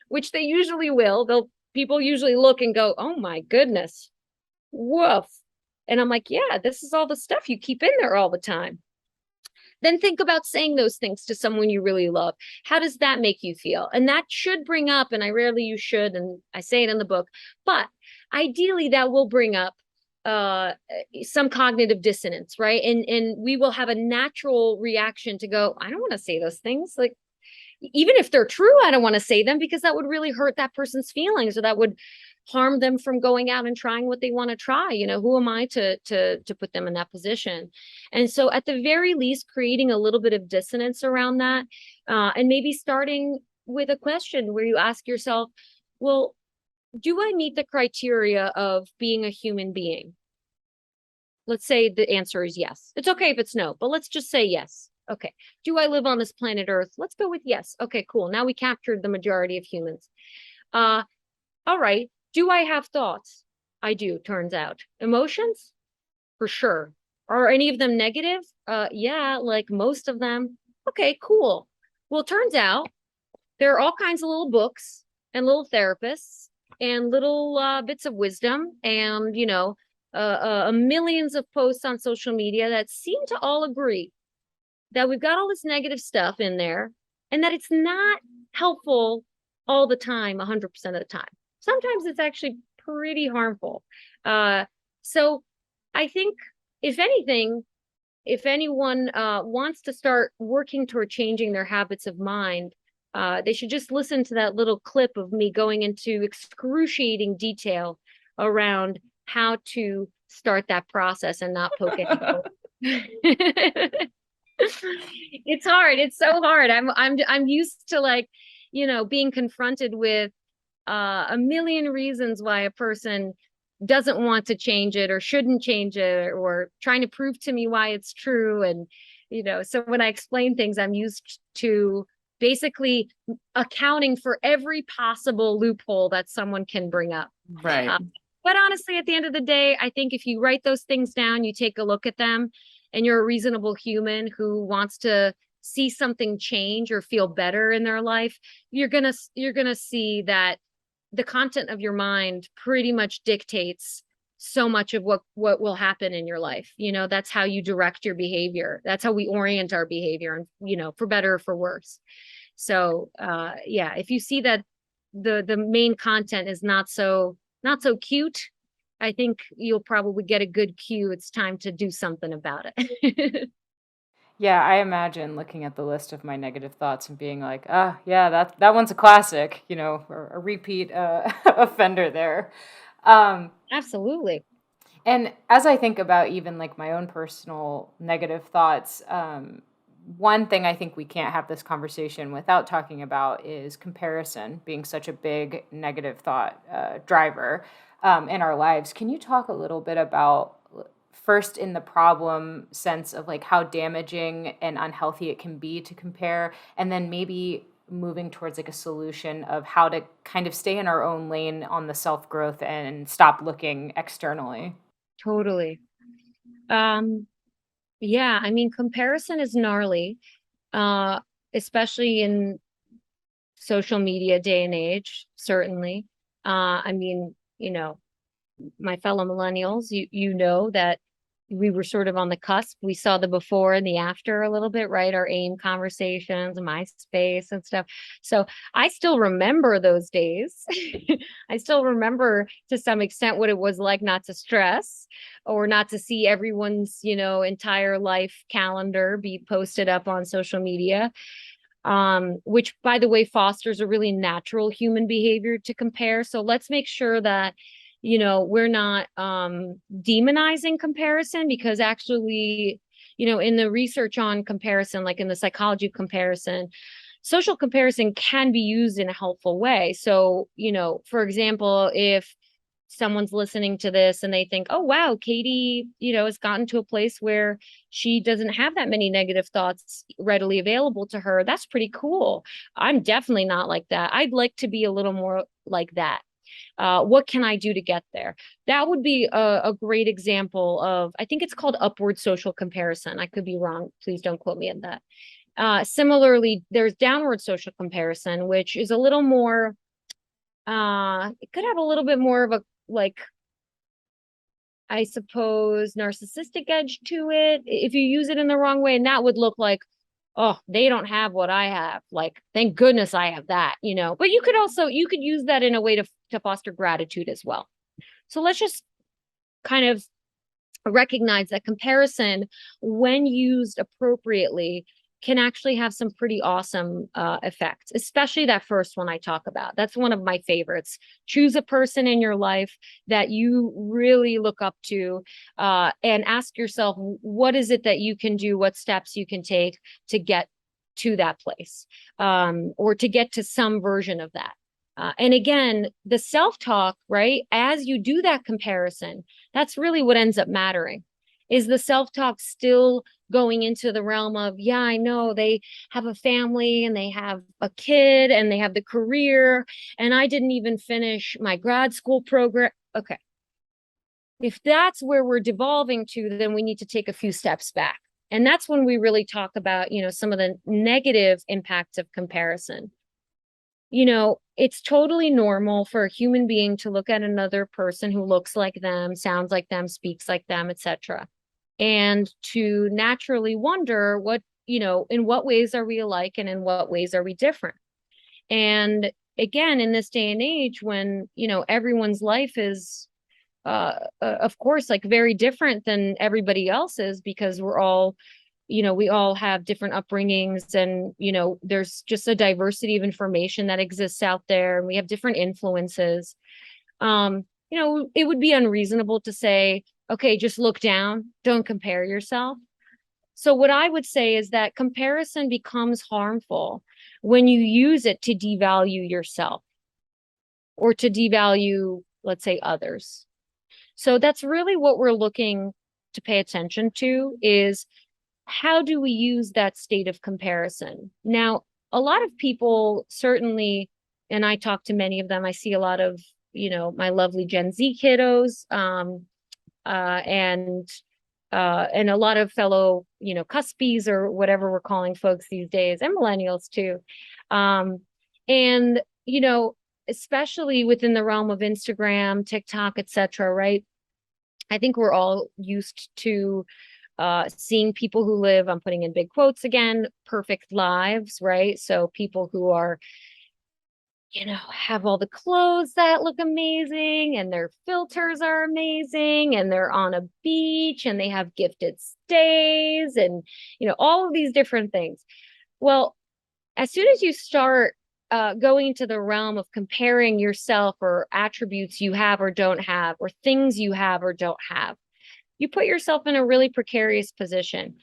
which they usually will, people usually look and go, oh my goodness, woof. And I'm like, yeah, this is all the stuff you keep in there all the time. Then think about saying those things to someone you really love. How does that make you feel? And that should bring up, and I rarely use should, and I say it in the book, but ideally that will bring up some cognitive dissonance, right? And we will have a natural reaction to go, I don't want to say those things. Like, even if they're true, I don't want to say them, because that would really hurt that person's feelings, or that would harm them from going out and trying what they want to try. Who am I to put them in that position? And so at the very least, creating a little bit of dissonance around that, and maybe starting with a question where you ask yourself, well, do I meet the criteria of being a human being? Let's say the answer is yes. It's okay if it's no, but let's just say yes. Okay. Do I live on this planet Earth? Let's go with yes. Okay, cool. Now we captured the majority of humans. All right. Do I have thoughts? I do, turns out. Emotions? For sure. Are any of them negative? Yeah, like most of them. Okay, cool. Well, it turns out there are all kinds of little books and little therapists and little bits of wisdom and, millions of posts on social media that seem to all agree that we've got all this negative stuff in there, and that it's not helpful all the time, 100% of the time. Sometimes it's actually pretty harmful. So I think, if anything, if anyone wants to start working toward changing their habits of mind, they should just listen to that little clip of me going into excruciating detail around how to start that process and not poke anyone. It's hard. It's so hard. I'm used to, being confronted with a million reasons why a person doesn't want to change it or shouldn't change it, or trying to prove to me why it's true. And, so when I explain things, I'm used to basically accounting for every possible loophole that someone can bring up. Right. But honestly, at the end of the day, I think if you write those things down, you take a look at them, and you're a reasonable human who wants to see something change or feel better in their life, you're gonna see that the content of your mind pretty much dictates so much of what will happen in your life. That's how you direct your behavior. That's how we orient our behavior, and for better or for worse. So yeah, if you see that the main content is not so cute, I think you'll probably get a good cue. It's time to do something about it. Yeah, I imagine looking at the list of my negative thoughts and being like, yeah, that one's a classic, or a repeat offender there. Absolutely. And as I think about even like my own personal negative thoughts, one thing I think we can't have this conversation without talking about is comparison being such a big negative thought driver in our lives. Can you talk a little bit about, first, in the problem sense of like how damaging and unhealthy it can be to compare, and then maybe moving towards like a solution of how to kind of stay in our own lane on the self-growth and stop looking externally? Totally. Yeah, I mean, comparison is gnarly, especially in social media day and age, certainly. I mean, my fellow millennials, you know that we were sort of on the cusp. We saw the before and the after a little bit, right? Our AIM conversations, MySpace and stuff. So I still remember those days. I still remember to some extent what it was like not to stress, or not to see everyone's, entire life calendar be posted up on social media. Which, by the way, fosters a really natural human behavior to compare. So let's make sure that we're not demonizing comparison, because actually, in the research on comparison, like in the psychology of comparison, social comparison can be used in a helpful way. So, for example, if someone's listening to this and they think, oh, wow, Katie, has gotten to a place where she doesn't have that many negative thoughts readily available to her. That's pretty cool. I'm definitely not like that. I'd like to be a little more like that. What can I do to get there? That would be a great example of, I think it's called upward social comparison. I could be wrong. Please don't quote me on that. Similarly, there's downward social comparison, which is a little more, it could have a little bit more of a, like, I suppose, narcissistic edge to it if you use it in the wrong way. And that would look like, oh, they don't have what I have. Like, thank goodness I have that, But you could use that in a way to foster gratitude as well. So let's just kind of recognize that comparison, when used appropriately, can actually have some pretty awesome effects, especially that first one I talk about. That's one of my favorites. Choose a person in your life that you really look up to, and ask yourself, what is it that you can do? What steps you can take to get to that place, or to get to some version of that. And again, the self-talk, right? As you do that comparison, that's really what ends up mattering. Is the self-talk still going into the realm of, yeah, I know they have a family and they have a kid and they have the career, and I didn't even finish my grad school program. Okay. If that's where we're devolving to, then we need to take a few steps back. And that's when we really talk about, some of the negative impacts of comparison. It's totally normal for a human being to look at another person who looks like them, sounds like them, speaks like them, etc., and to naturally wonder in what ways are we alike and in what ways are we different. And again, in this day and age when, everyone's life is, of course, like very different than everybody else's, because we're all, we all have different upbringings, and, there's just a diversity of information that exists out there, and we have different influences. It would be unreasonable to say, okay, just look down, don't compare yourself. So what I would say is that comparison becomes harmful when you use it to devalue yourself or to devalue, let's say, others. So that's really what we're looking to pay attention to, is how do we use that state of comparison? Now, a lot of people certainly, and I talk to many of them, I see a lot of, my lovely Gen Z kiddos, and a lot of fellow, cuspies, or whatever we're calling folks these days, and millennials too. And, especially within the realm of Instagram, TikTok, etc., right? I think we're all used to seeing people who live, I'm putting in big quotes again, perfect lives, right? So people who are, have all the clothes that look amazing, and their filters are amazing, and they're on a beach, and they have gifted stays, and, all of these different things. Well, as soon as you start going into the realm of comparing yourself, or attributes you have or don't have, or things you have or don't have, you put yourself in a really precarious position.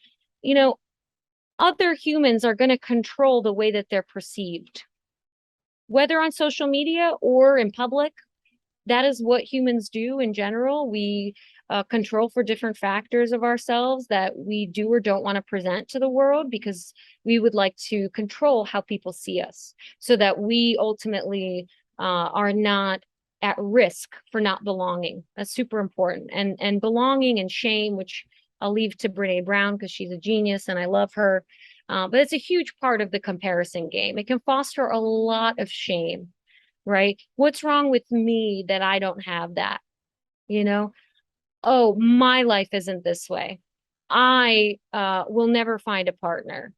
Other humans are going to control the way that they're perceived, whether on social media or in public. That is what humans do in general. We control for different factors of ourselves that we do or don't want to present to the world, because we would like to control how people see us, so that we ultimately are not at risk for not belonging. That's super important. And belonging and shame, which I'll leave to Brene Brown because she's a genius and I love her. But it's a huge part of the comparison game. It can foster a lot of shame, right? What's wrong with me that I don't have that? Oh, my life isn't this way. I will never find a partner.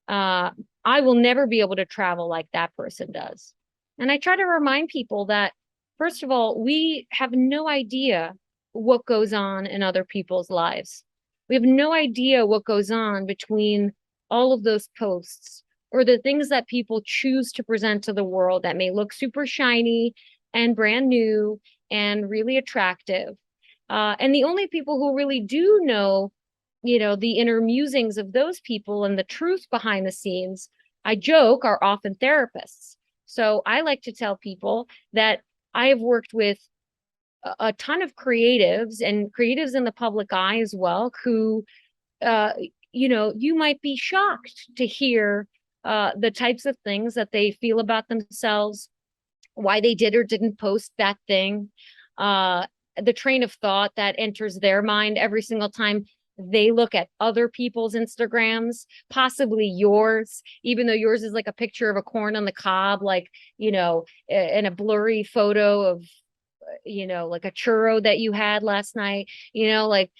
I will never be able to travel like that person does. And I try to remind people that, first of all, we have no idea what goes on in other people's lives. We have no idea what goes on between all of those posts, or the things that people choose to present to the world that may look super shiny and brand new and really attractive. And the only people who really do know, the inner musings of those people and the truth behind the scenes, I joke, are often therapists. So I like to tell people that I have worked with a ton of creatives and creatives in the public eye as well, who, uh, you might be shocked to hear the types of things that they feel about themselves, why they did or didn't post that thing, the train of thought that enters their mind every single time they look at other people's Instagrams, possibly yours, even though yours is like a picture of a corn on the cob, like, in a blurry photo of, like a churro that you had last night, like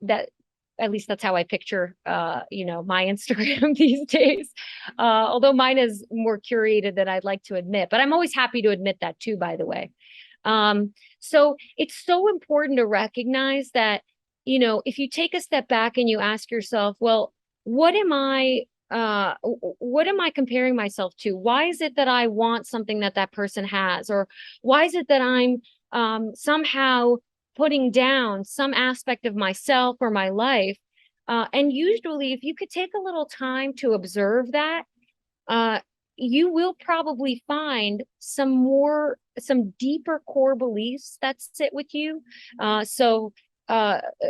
that at least that's how I picture my Instagram these days. Although mine is more curated than I'd like to admit, but I'm always happy to admit that too, by the way. So it's so important to recognize that, if you take a step back and you ask yourself, well, what am I comparing myself to? Why is it that I want something that that person has? Or why is it that I'm somehow putting down some aspect of myself or my life? And usually, if you could take a little time to observe that, you will probably find some deeper core beliefs that sit with you.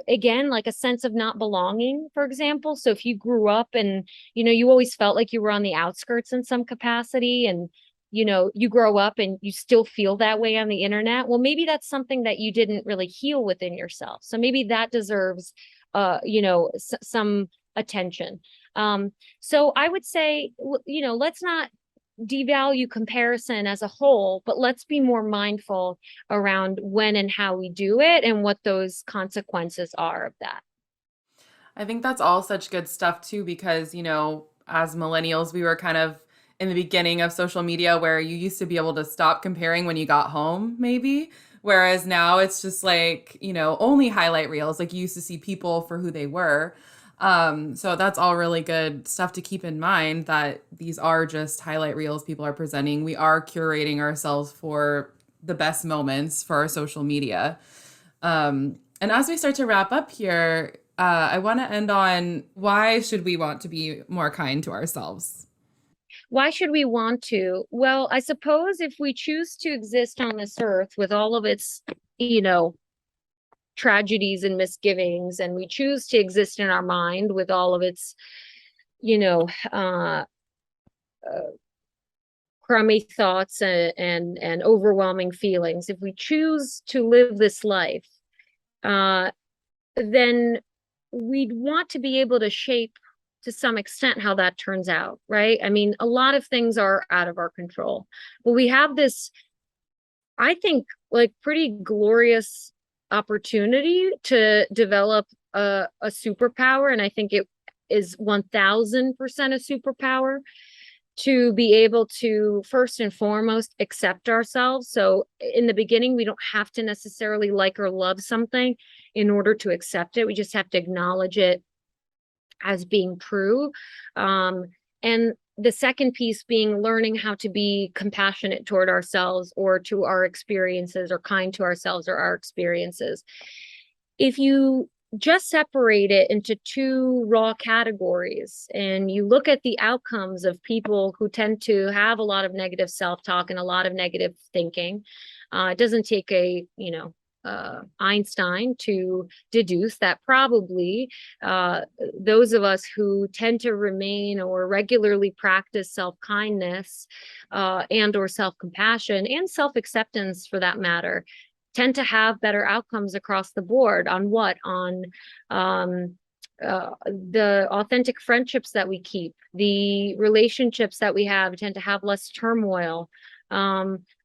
Again, like a sense of not belonging, for example. So if you grew up and, you always felt like you were on the outskirts in some capacity, and, you grow up and you still feel that way on the internet, well, maybe that's something that you didn't really heal within yourself. So maybe that deserves, some attention. So I would say, let's not devalue comparison as a whole, but let's be more mindful around when and how we do it and what those consequences are of that. I think that's all such good stuff too, because, as millennials, we were kind of in the beginning of social media where you used to be able to stop comparing when you got home, maybe. Whereas now it's just like, only highlight reels. Like you used to see people for who they were. So that's all really good stuff to keep in mind, that these are just highlight reels people are presenting. We are curating ourselves for the best moments for our social media. And as we start to wrap up here, I want to end on, why should we want to be more kind to ourselves? Why should we want to? Well, I suppose if we choose to exist on this earth with all of its, tragedies and misgivings, and we choose to exist in our mind with all of its, crummy thoughts and overwhelming feelings, if we choose to live this life, then we'd want to be able to shape to some extent how that turns out, right? I mean, a lot of things are out of our control, but we have this, I think, like pretty glorious opportunity to develop a superpower. And I think it is 1000% a superpower to be able to, first and foremost, accept ourselves. So in the beginning, we don't have to necessarily like or love something in order to accept it. We just have to acknowledge it as being true. And the second piece being learning how to be compassionate toward ourselves or to our experiences, or kind to ourselves or our experiences. If you just separate it into two raw categories and you look at the outcomes of people who tend to have a lot of negative self-talk and a lot of negative thinking, it doesn't take a, Einstein to deduce that probably those of us who tend to remain or regularly practice self-kindness and or self-compassion and self-acceptance, for that matter, tend to have better outcomes across the board. On what? On the authentic friendships that we keep, the relationships that we have tend to have less turmoil.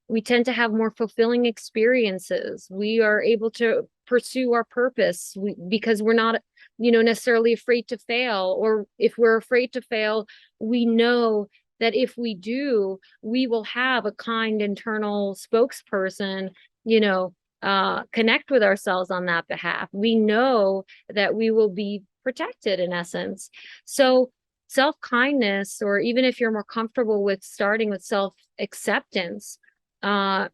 We tend to have more fulfilling experiences. We are able to pursue our purpose because we're not, necessarily afraid to fail. Or if we're afraid to fail, we know that if we do, we will have a kind internal spokesperson, connect with ourselves on that behalf. We know that we will be protected, in essence. So self-kindness, or even if you're more comfortable with starting with self-acceptance, or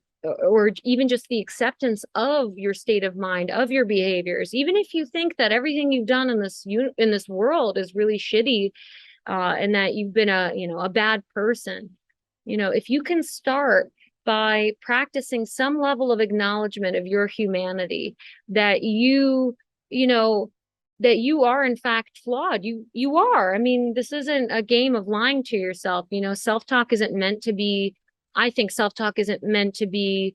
even just the acceptance of your state of mind, of your behaviors, even if you think that everything you've done in this world is really shitty, and that you've been a bad person. If you can start by practicing some level of acknowledgement of your humanity, that you know, that you are in fact flawed. You are. I mean, this isn't a game of lying to yourself. Self-talk isn't meant to be, I think self-talk isn't meant to be,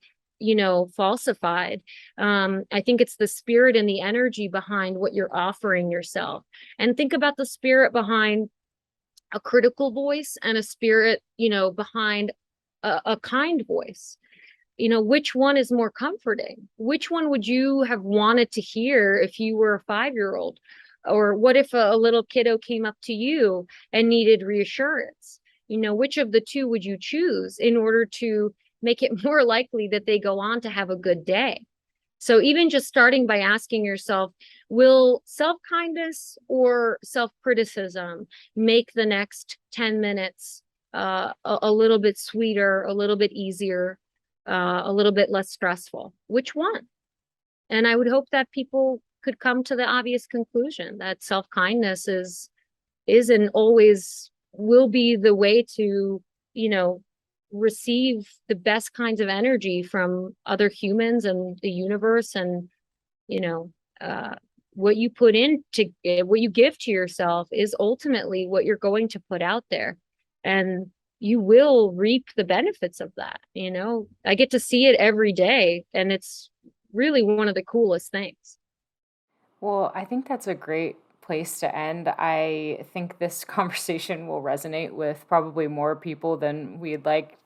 falsified. I think it's the spirit and the energy behind what you're offering yourself. And think about the spirit behind a critical voice and a spirit, behind a kind voice. Which one is more comforting? Which one would you have wanted to hear if you were a 5-year-old? Or what if a little kiddo came up to you and needed reassurance? Which of the two would you choose in order to make it more likely that they go on to have a good day? So even just starting by asking yourself, will self-kindness or self-criticism make the next 10 minutes a little bit sweeter, a little bit easier, a little bit less stressful? Which one? And I would hope that people could come to the obvious conclusion that self-kindness is and always will be the way to, receive the best kinds of energy from other humans and the universe. And, what you put into what you give to yourself is ultimately what you're going to put out there. And you will reap the benefits of that. I get to see it every day, and it's really one of the coolest things. Well, I think that's a great place to end. I think this conversation will resonate with probably more people than we'd like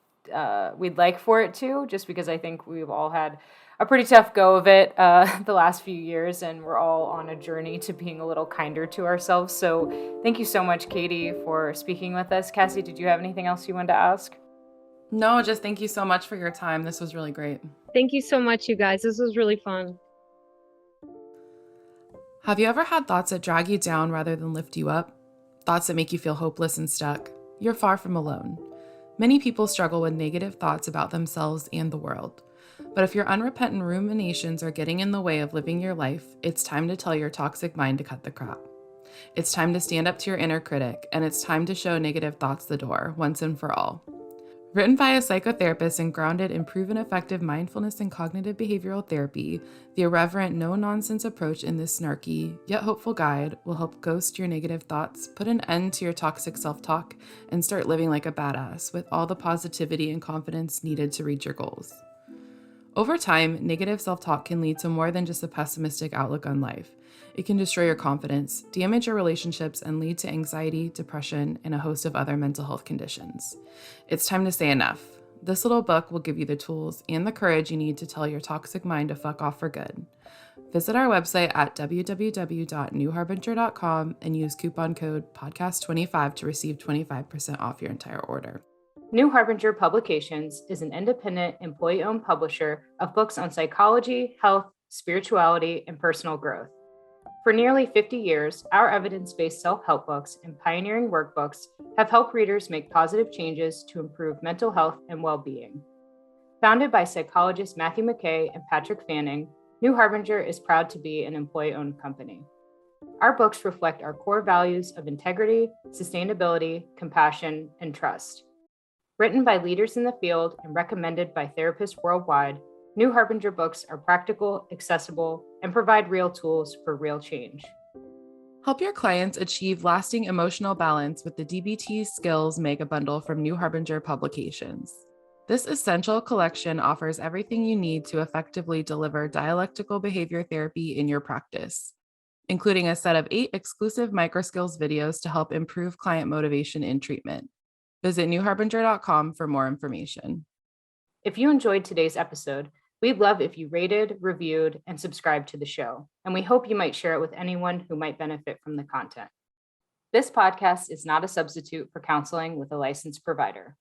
for it to, just because I think we've all had a pretty tough go of it the last few years, and we're all on a journey to being a little kinder to ourselves. So thank you so much, Katie, for speaking with us. Cassie, did you have anything else you wanted to ask? No, just thank you so much for your time. This was really great. Thank you so much, you guys. This was really fun. Have you ever had thoughts that drag you down rather than lift you up? Thoughts that make you feel hopeless and stuck? You're far from alone. Many people struggle with negative thoughts about themselves and the world. But if your unrepentant ruminations are getting in the way of living your life, it's time to tell your toxic mind to cut the crap. It's time to stand up to your inner critic, and it's time to show negative thoughts the door, once and for all. Written by a psychotherapist and grounded in proven effective mindfulness and cognitive behavioral therapy, the irreverent, no-nonsense approach in this snarky, yet hopeful guide will help ghost your negative thoughts, put an end to your toxic self-talk, and start living like a badass with all the positivity and confidence needed to reach your goals. Over time, negative self-talk can lead to more than just a pessimistic outlook on life. It can destroy your confidence, damage your relationships, and lead to anxiety, depression, and a host of other mental health conditions. It's time to say enough. This little book will give you the tools and the courage you need to tell your toxic mind to fuck off for good. Visit our website at www.newharbinger.com and use coupon code podcast25 to receive 25% off your entire order. New Harbinger Publications is an independent, employee-owned publisher of books on psychology, health, spirituality, and personal growth. For nearly 50 years, our evidence-based self-help books and pioneering workbooks have helped readers make positive changes to improve mental health and well-being. Founded by psychologists Matthew McKay and Patrick Fanning, New Harbinger is proud to be an employee-owned company. Our books reflect our core values of integrity, sustainability, compassion, and trust. Written by leaders in the field and recommended by therapists worldwide, New Harbinger books are practical, accessible, and provide real tools for real change. Help your clients achieve lasting emotional balance with the DBT Skills Mega Bundle from New Harbinger Publications. This essential collection offers everything you need to effectively deliver dialectical behavior therapy in your practice, including a set of 8 exclusive microskills videos to help improve client motivation in treatment. Visit newharbinger.com for more information. If you enjoyed today's episode, we'd love if you rated, reviewed, and subscribed to the show, and we hope you might share it with anyone who might benefit from the content. This podcast is not a substitute for counseling with a licensed provider.